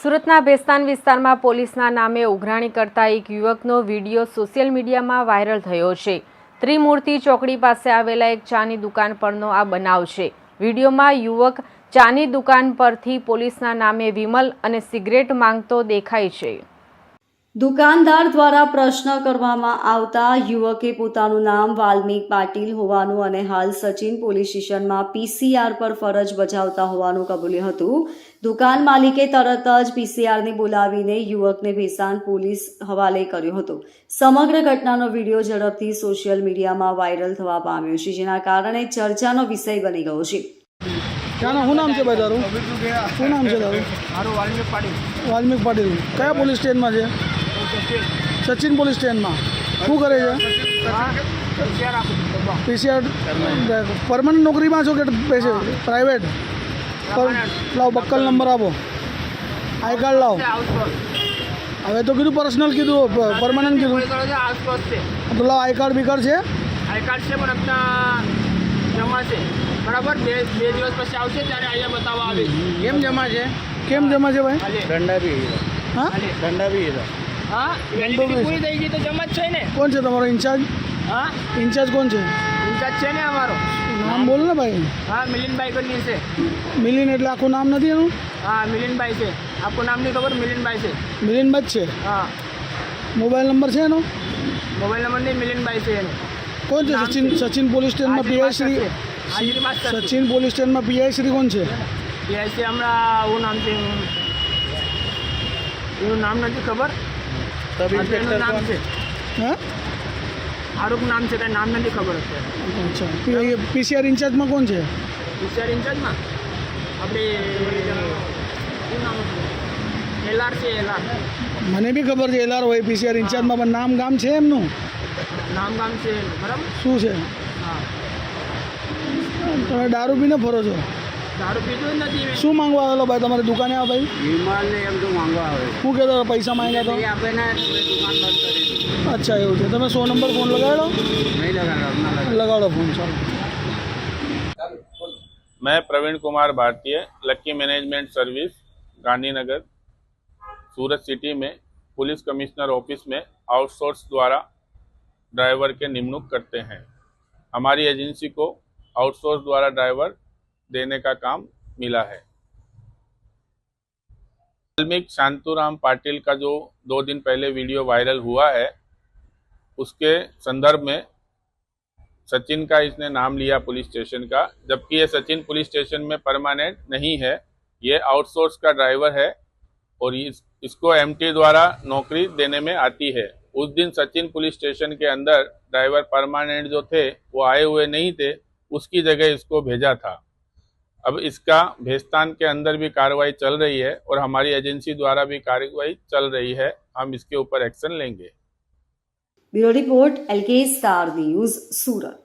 સુરતના ભેસ્તાન વિસ્તારમાં પોલીસના નામે ઉઘરાણી કરતા એક યુવકનો વિડીયો સોશિયલ મીડિયામાં વાયરલ થયો છે। ત્રિમૂર્તિ ચોકડી પાસે આવેલા એક ચાની દુકાન પરનો આ બનાવ છે। વિડીયોમાં યુવક ચાની દુકાન પરથી પોલીસના નામે વિમલ અને સિગરેટ માંગતો દેખાય છે। દુકાનદાર દ્વારા પ્રશ્ન કરવામાં આવતા યુવકે પોતાનું નામ વાલ્મીક પાટીલ હોવાનું અને હાલ સચિન પોલીસ સ્ટેશનમાં પીસીઆર પર ફરજ બજાવતા હોવાનું કબૂલ્યું હતું। દુકાન માલિકે તરત જ પીસીઆરને બોલાવીને યુવકને ભેસ્તાન પોલીસ હવાલે કર્યો હતો। સમગ્ર ઘટનાનો વિડીયો ઝડપથી સોશિયલ મીડિયામાં વાયરલ થવા પામ્યો છે, જેના કારણે ચર્ચાનો વિષય બની ગયો છે। क्या ना नाम से भाई तारू शू नाम से तारू मारो वाल्मीक पाटील क्या पोलीस स्टेशन में है सचिन पोलीस स्टेशन में शू करे पीसीआर परमानेंट नौकरी में छो के पैसे प्राइवेट लाओ बक्कल नंबर आपो आई कार्ड लाओ હવે તો કીધું પર્સનલ કીધું પરમાનન્ટ કીધું તો લાવ આઈ કાર્ડ બી કાર્ડ છે આઈ કાર્ડ છે પણ આપણા જમા છે બરાબર બે દિવસ પછી આવશે ત્યારે અહીંયા બતાવવા આવે કેમ જમા છે ભાઈ દંડા બી હા દંડા બી હા વેલિડિટી પૂરી થઈ ગઈ તો જમા જ છે ને। કોણ છે તમારો ઇન્ચાર્જ? હા ઇન્ચાર્જ કોણ છે? ઇન્ચાર્જ છે ને અમારો નામ બોલ ને ભાઈ। હા મિલિનભાઈ કરીને છે। મિલિન એટલે આખું નામ નથી એનું? હા મિલિનભાઈ છે। આપકો નામ નહીં ખબર? મિલિનભાઈ છે। મિલિનભાઈ છે? હા। મોબાઈલ નંબર છે એનો? મોબાઈલ નંબર નહીં, મિલિનભાઈ છે એનો। કોણ છે? સચિન પોલીસ સ્ટેશનમાં પીઆઈ શ્રી સચિન પોલીસ સ્ટેશનમાં પીઆઈ શ્રી કોણ છે? પીઆઈ છે હમણાં એવું નામ છે, એવું નામ નથી ખબર। એનું નામ છે હા આરોપ નામ છે, કંઈ નામ નથી ખબર અત્યારે। અચ્છા પીસીઆર ઇન્ચાર્જમાં કોણ છે? પીસીઆર ઇન્ચાર્જમાં આપણે શું નામ હતું? એલઆર છે। એલઆર મને બી ખબર છે એલઆર હોય પીસીઆર ઇન્ચાર્જમાં, પણ નામ ગામ છે એમનું? નામ ગામ છે બરાબર। શું છે? હા તમે દારૂ પીને ફરો છો? દારૂ પીધું જ નથી। શું માંગવા આવેલો ભાઈ તમારી દુકાને? આ ભાઈ વિમાનને એમ તો માંગવા આવે, શું કહેતો પૈસા માંગ્યા તો? આપે ને દુકાન બંધ કરી દીધી। અચ્છા એવું છે। તમે 100 નંબર ફોન લગાડો? નહીં લગાડો, લગાડો ફોન ચાલો। मैं प्रवीण कुमार भारतीय, लक्की मैनेजमेंट सर्विस, गांधीनगर, सूरत सिटी में पुलिस कमिश्नर ऑफिस में आउटसोर्स द्वारा ड्राइवर के निमणूक करते हैं। हमारी एजेंसी को आउटसोर्स द्वारा ड्राइवर देने का काम मिला है। वाल्मीक शांतुराम पाटिल का जो 2 दिन पहले वीडियो वायरल हुआ है, उसके संदर्भ में सचिन का इसने नाम लिया पुलिस स्टेशन का, जबकि ये सचिन पुलिस स्टेशन में परमानेंट नहीं है, ये आउटसोर्स का ड्राइवर है और इसको एमटी द्वारा नौकरी देने में आती है। उस दिन सचिन पुलिस स्टेशन के अंदर ड्राइवर परमानेंट जो थे वो आए हुए नहीं थे, उसकी जगह इसको भेजा था। अब इसका भेस्तान के अंदर भी कार्रवाई चल रही है और हमारी एजेंसी द्वारा भी कार्रवाई चल रही है। हम इसके ऊपर एक्शन लेंगे। Bureau report LK star news सूरत।